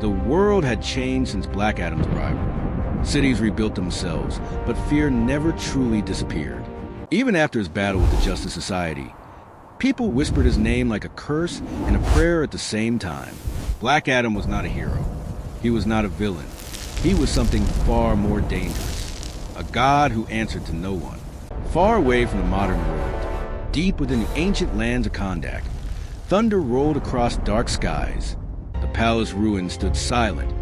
The world had changed since Black Adam's arrival. Cities rebuilt themselves, but fear never truly disappeared. Even after his battle with the Justice Society, people whispered his name like a curse and a prayer at the same time. Black Adam was not a hero. He was not a villain. He was something far more dangerous. A god who answered to no one. Far away from the modern world, deep within the ancient lands of Kondak, thunder rolled across dark skies. The palace ruins stood silent,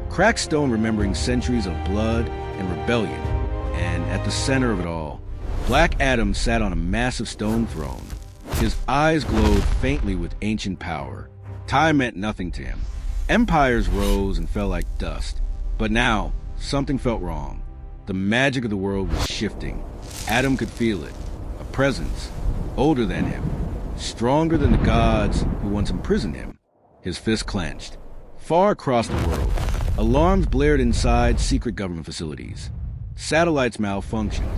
cracked stone remembering centuries of blood and rebellion. And at the center of it all, Black Adam sat on a massive stone throne. His eyes glowed faintly with ancient power. Time meant nothing to him. Empires rose and fell like dust. But now, something felt wrong. The magic of the world was shifting. Adam could feel it. A presence, older than him, stronger than the gods who once imprisoned him. His fist clenched. Far across the world, alarms blared inside secret government facilities. Satellites malfunctioned.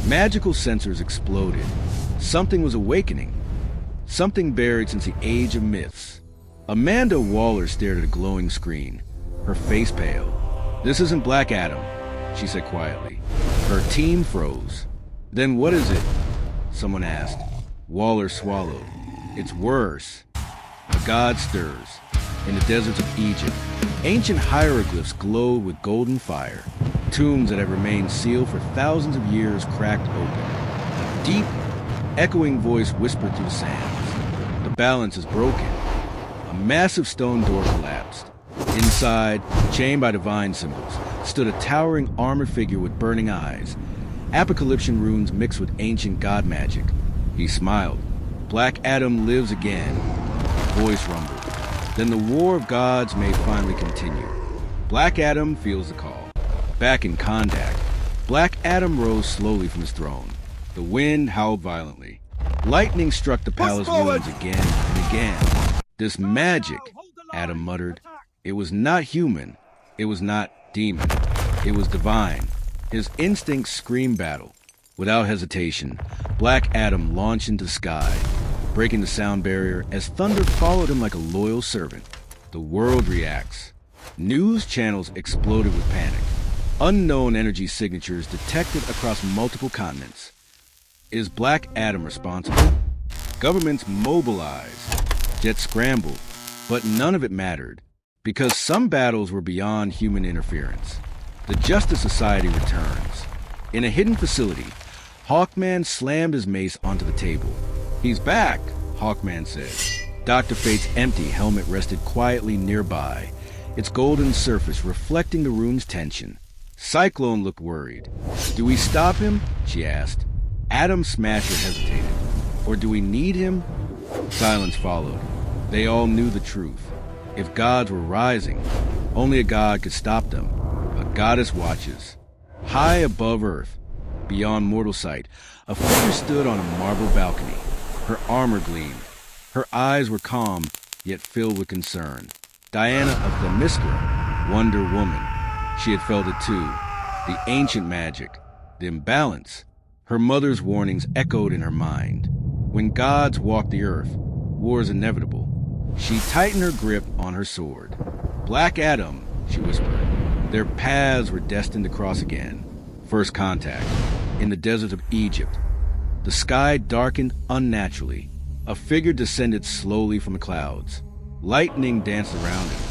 Magical sensors exploded. Something was awakening. Something buried since the age of myths. Amanda Waller stared at a glowing screen, her face pale. "This isn't Black Adam," she said quietly. Her team froze. "Then what is it?" someone asked. Waller swallowed. "It's worse." A god stirs. In the deserts of Egypt, ancient hieroglyphs glowed with golden fire. Tombs that have remained sealed for thousands of years cracked open. A deep, echoing voice whispered through the sands. "The balance is broken." A massive stone door collapsed. Inside, chained by divine symbols, stood a towering armored figure with burning eyes. Apocalyptic runes mixed with ancient god magic. He smiled. "Black Adam lives again." A voice rumbled. "Then the war of gods may finally continue." Black Adam feels the call. Back in Kondak, Black Adam rose slowly from his throne. The wind howled violently. Lightning struck the palace ruins again and again. "This magic," Adam muttered. It was not human. It was not demon. It was divine. His instincts screamed battle. Without hesitation, Black Adam launched into the sky, breaking the sound barrier as thunder followed him like a loyal servant. The world reacts. News channels exploded with panic. Unknown energy signatures detected across multiple continents. Is Black Adam responsible? Governments mobilized. Jets scrambled. But none of it mattered, because some battles were beyond human interference. The Justice Society returns. In a hidden facility, Hawkman slammed his mace onto the table. "He's back," Hawkman said. Dr. Fate's empty helmet rested quietly nearby, its golden surface reflecting the room's tension. Cyclone looked worried. "Do we stop him?" she asked. Adam Smasher hesitated. "Or do we need him?" Silence followed. They all knew the truth. If gods were rising, only a god could stop them. A goddess watches. High above earth, beyond mortal sight, a figure stood on a marble balcony. Her armor gleamed. Her eyes were calm, yet filled with concern. Diana of Themyscira, Wonder Woman. She had felt it too. The ancient magic, the imbalance. Her mother's warnings echoed in her mind. When gods walk the earth, war is inevitable. She tightened her grip on her sword. "Black Adam," she whispered. Their paths were destined to cross again. First contact, in the desert of Egypt. The sky darkened unnaturally. A figure descended slowly from the clouds. Lightning danced around him.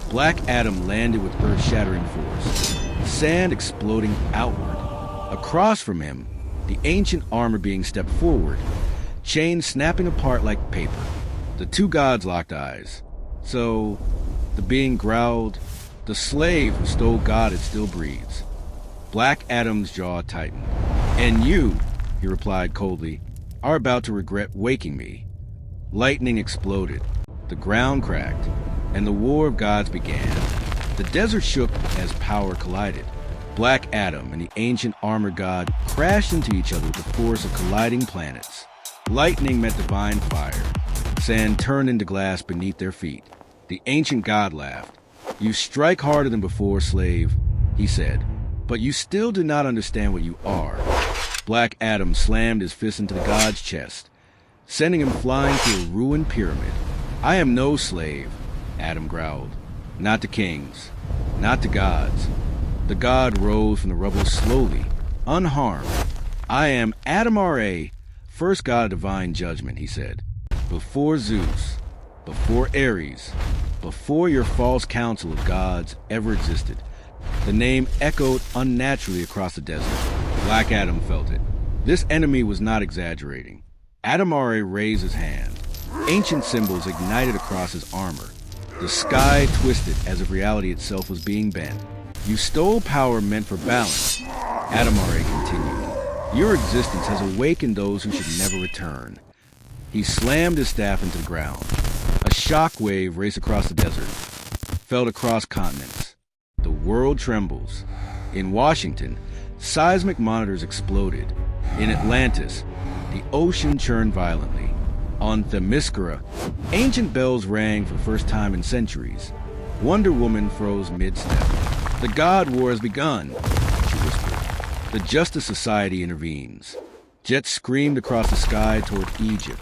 Black Adam landed with earth-shattering force. Sand exploding outward. Across from him, the ancient armor being stepped forward, chains snapping apart like paper. The two gods locked eyes. "So," the being growled, "the slave who stole God, it still breathes." Black Adam's jaw tightened. "And you," he replied coldly, "are about to regret waking me." Lightning exploded. The ground cracked, and the war of gods began. The desert shook as power collided. Black Adam and the ancient armored god crashed into each other with the force of colliding planets. Lightning met divine fire. Sand turned into glass beneath their feet. The ancient god laughed. "You strike harder than before, slave," he said, "but you still do not understand what you are." Black Adam slammed his fist into the god's chest, sending him flying through a ruined pyramid. "I am no slave," Adam growled. Not to kings, not to gods. The god rose from the rubble slowly, unharmed. I am Adam Ra, first god of divine judgment, he said. Before Zeus, before Ares, before your false council of gods ever existed. The name echoed unnaturally across the desert. Black Adam felt it. This enemy was not exaggerating. Adam Ra raised his hand. Ancient symbols ignited across his armor. The sky twisted as if reality itself was being bent. You stole power meant for balance. Adam Ra continued. Your existence has awakened those who should never return. He slammed his staff into the ground. A shock wave raced across the desert, felt across continents. The world trembles. In Washington, seismic monitors exploded. In Atlantis, the ocean churned violently. On Themyscira, ancient bells rang for the first time in centuries. Wonder Woman froze mid-step. The God War has begun, she whispered. The Justice Society intervenes. Jets screamed across the sky toward Egypt.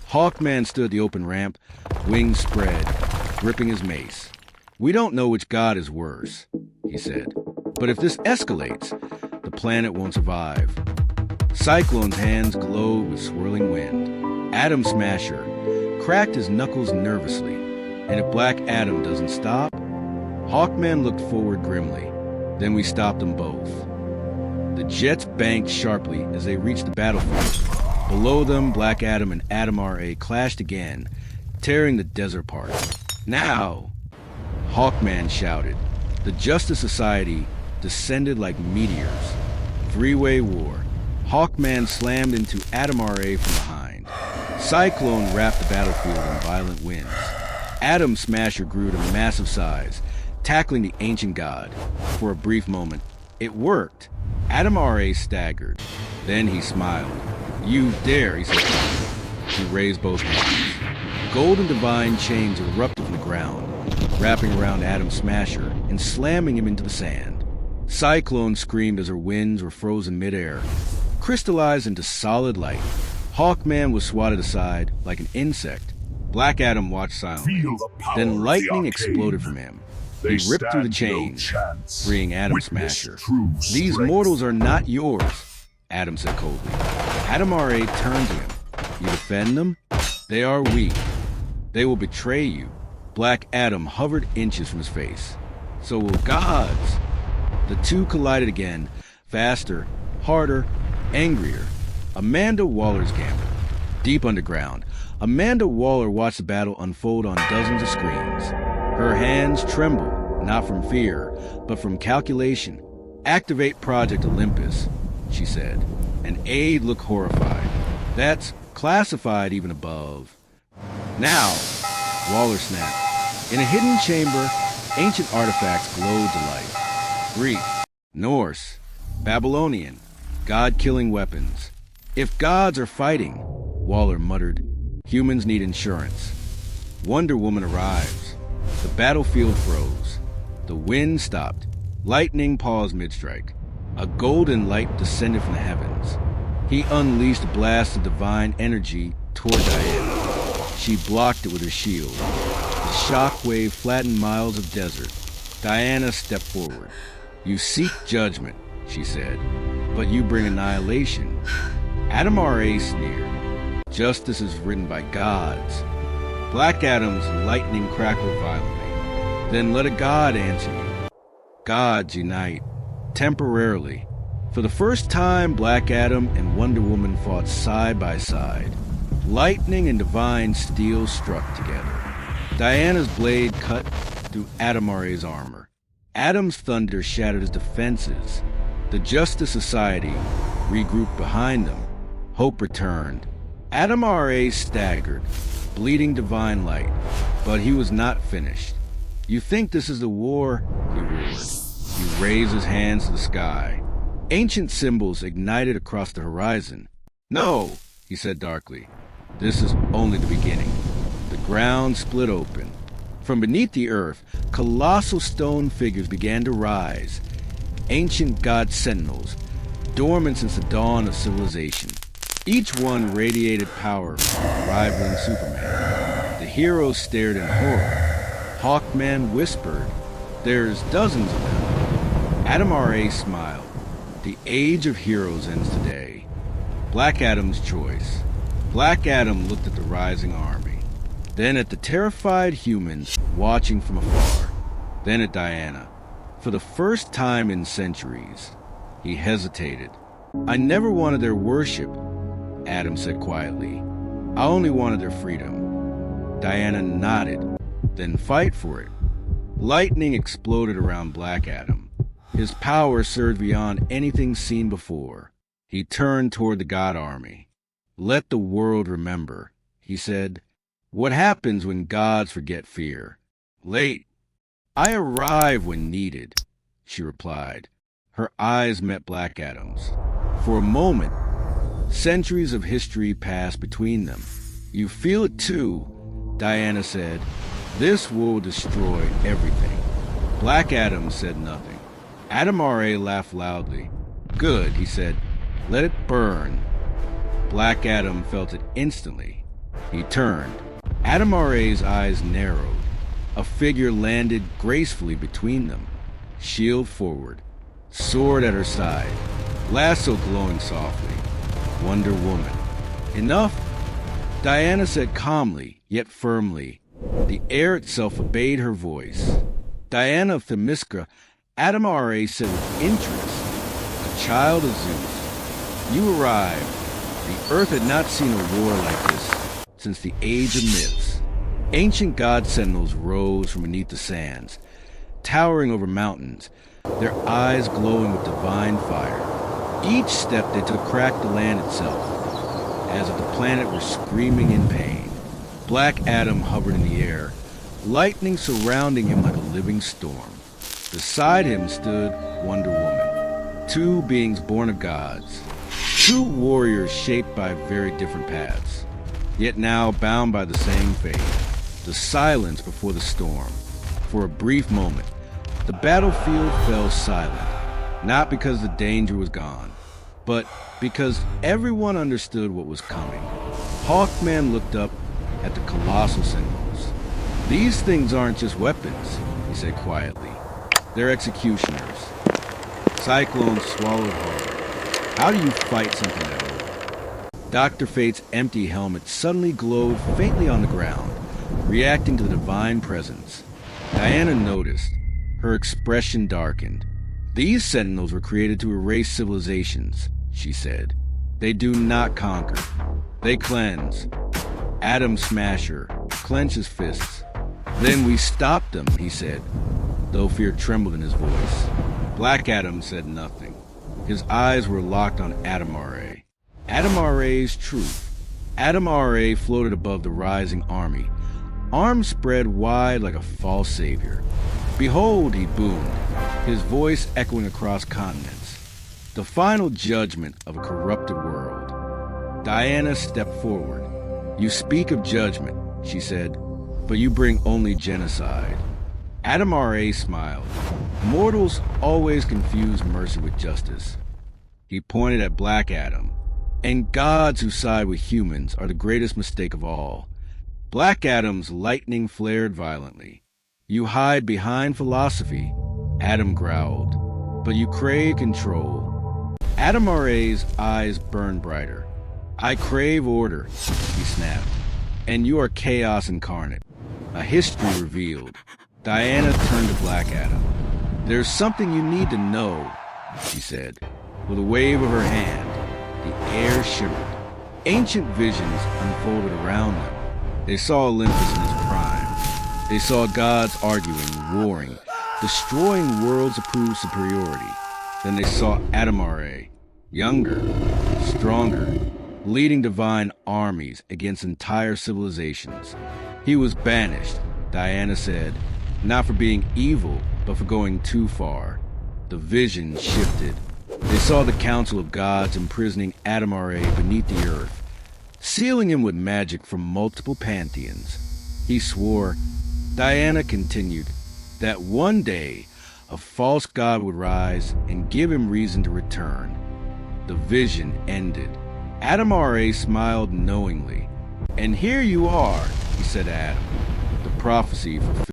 Hawkman stood at the open ramp, wings spread, gripping his mace. We don't know which god is worse, he said. But if this escalates, the planet won't survive. Cyclone's hands glowed with swirling wind. Atom Smasher cracked his knuckles nervously. And if Black Adam doesn't stop? Hawkman looked forward grimly. Then we stopped them both. The jets banked sharply as they reached the battlefield. Below them, Black Adam and Adam Ra clashed again, tearing the desert apart. Now! Hawkman shouted. The Justice Society descended like meteors. Three-way war. Hawkman slammed into Adam Ra from behind. Cyclone wrapped the battlefield in violent winds. Atom Smasher grew to massive size, tackling the ancient god. For a brief moment, it worked. Adam Ra staggered. Then he smiled. You dare, he said. He raised both hands. Golden divine chains erupted from the ground, wrapping around Atom Smasher and slamming him into the sand. Cyclone screamed as her winds were frozen midair, crystallized into solid light. Hawkman was swatted aside like an insect. Black Adam watched silently. Then lightning exploded from him. He ripped through the chains, freeing Atom Smasher. These mortals are not yours, Adam said coldly. Adam Ra turned to him. You defend them? They are weak. They will betray you. Black Adam hovered inches from his face. So will gods. The two collided again, faster, harder, angrier. Amanda Waller's gambit. Deep underground, Amanda Waller watched the battle unfold on dozens of screens. Her hands trembled, not from fear, but from calculation. Activate Project Olympus, she said. An aide looked horrified. That's classified even above. Now, Waller snapped. In a hidden chamber, ancient artifacts glowed to life. Greek, Norse, Babylonian, god-killing weapons. If gods are fighting, Waller muttered, humans need insurance. Wonder Woman arrives. The battlefield froze. The wind stopped. Lightning paused mid-strike. A golden light descended from the heavens. He unleashed a blast of divine energy toward Diana. She blocked it with her shield. The shockwave flattened miles of desert. Diana stepped forward. You seek judgment, she said, but you bring annihilation. Adam Ra sneered. Justice is written by gods. Black Adam's lightning crackled violently. Then let a god answer you. Gods unite. Temporarily. For the first time, Black Adam and Wonder Woman fought side by side. Lightning and divine steel struck together. Diana's blade cut through Adam Ra's armor. Adam's thunder shattered his defenses. The Justice Society regrouped behind them. Hope returned. Adam Ra staggered, bleeding divine light, but he was not finished. You think this is the war? He roared. He raised his hands to the sky. Ancient symbols ignited across the horizon. No, he said darkly. This is only the beginning. The ground split open. From beneath the earth, colossal stone figures began to rise. Ancient god sentinels, dormant since the dawn of civilization. Each one radiated power rivaling Superman. The heroes stared in horror. Hawkman whispered, "There's dozens of them." Adam R.A. smiled. "The age of heroes ends today." Black Adam's choice. Black Adam looked at the rising army, then at the terrified humans watching from afar, then at Diana. For the first time in centuries, he hesitated. "I never wanted their worship," Adam said quietly. "I only wanted their freedom." Diana nodded. "Then fight for it." Lightning exploded around Black Adam. His power surged beyond anything seen before. He turned toward the God army. "Let the world remember," he said. "What happens when gods forget fear?" "Late. I arrive when needed," she replied. Her eyes met Black Adam's. For a moment, centuries of history passed between them. "You feel it too," Diana said. "This will destroy everything." Black Adam said nothing. Adam R.A. laughed loudly. "Good," he said. "Let it burn." Black Adam felt it instantly. He turned. Adam R.A.'s eyes narrowed. A figure landed gracefully between them. Shield forward. Sword at her side. Lasso glowing softly. Wonder Woman. "Enough?" Diana said calmly, yet firmly. The air itself obeyed her voice. "Diana of Themyscira," Adam R.A. said with interest. "A child of Zeus. You arrived. The earth had not seen a war like this since the age of myths." Ancient god sentinels rose from beneath the sands, towering over mountains, their eyes glowing with divine fire. Each step they took cracked the land itself, as if the planet were screaming in pain. Black Adam hovered in the air, lightning surrounding him like a living storm. Beside him stood Wonder Woman, two beings born of gods, two warriors shaped by very different paths, yet now bound by the same fate. The silence before the storm. For a brief moment, the battlefield fell silent, not because the danger was gone, but because everyone understood what was coming. Hawkman looked up at the colossal symbols. "These things aren't just weapons," he said quietly. "They're executioners." Cyclone swallowed hard. "How do you fight something that old?" Dr. Fate's empty helmet suddenly glowed faintly on the ground, reacting to the divine presence. Diana noticed. Her expression darkened. "These sentinels were created to erase civilizations," she said. "They do not conquer. They cleanse." Adam Smasher clenched his fists. "Then we stopped them," he said, though fear trembled in his voice. Black Adam said nothing. His eyes were locked on Adam R.A. Adam R.A.'s truth. Adam R.A. floated above the rising army, arms spread wide like a false savior. "Behold," he boomed, his voice echoing across continents. "The final judgment of a corrupted world." Diana stepped forward. "You speak of judgment," she said, "but you bring only genocide." Adam R.A. smiled. "Mortals always confuse mercy with justice." He pointed at Black Adam. "And gods who side with humans are the greatest mistake of all." Black Adam's lightning flared violently. "You hide behind philosophy," Adam growled, "but you crave control." Adam R.A.'s eyes burned brighter. "I crave order," he snapped. "And you are chaos incarnate." A history revealed. Diana turned to Black Adam. "There's something you need to know," she said. With a wave of her hand, the air shivered. Ancient visions unfolded around them. They saw Olympus in its prime. They saw gods arguing, warring, destroying worlds of proved superiority. Then they saw Adam R.A., younger, stronger, leading divine armies against entire civilizations. He was banished, Diana said, not for being evil, but for going too far. The vision shifted. They saw the Council of Gods imprisoning Adam R.A. beneath the earth, sealing him with magic from multiple pantheons. He swore, Diana continued, that one day a false god would rise and give him reason to return. The vision ended. Adam R.A. smiled knowingly. "And here you are," he said to Adam. The prophecy fulfilled.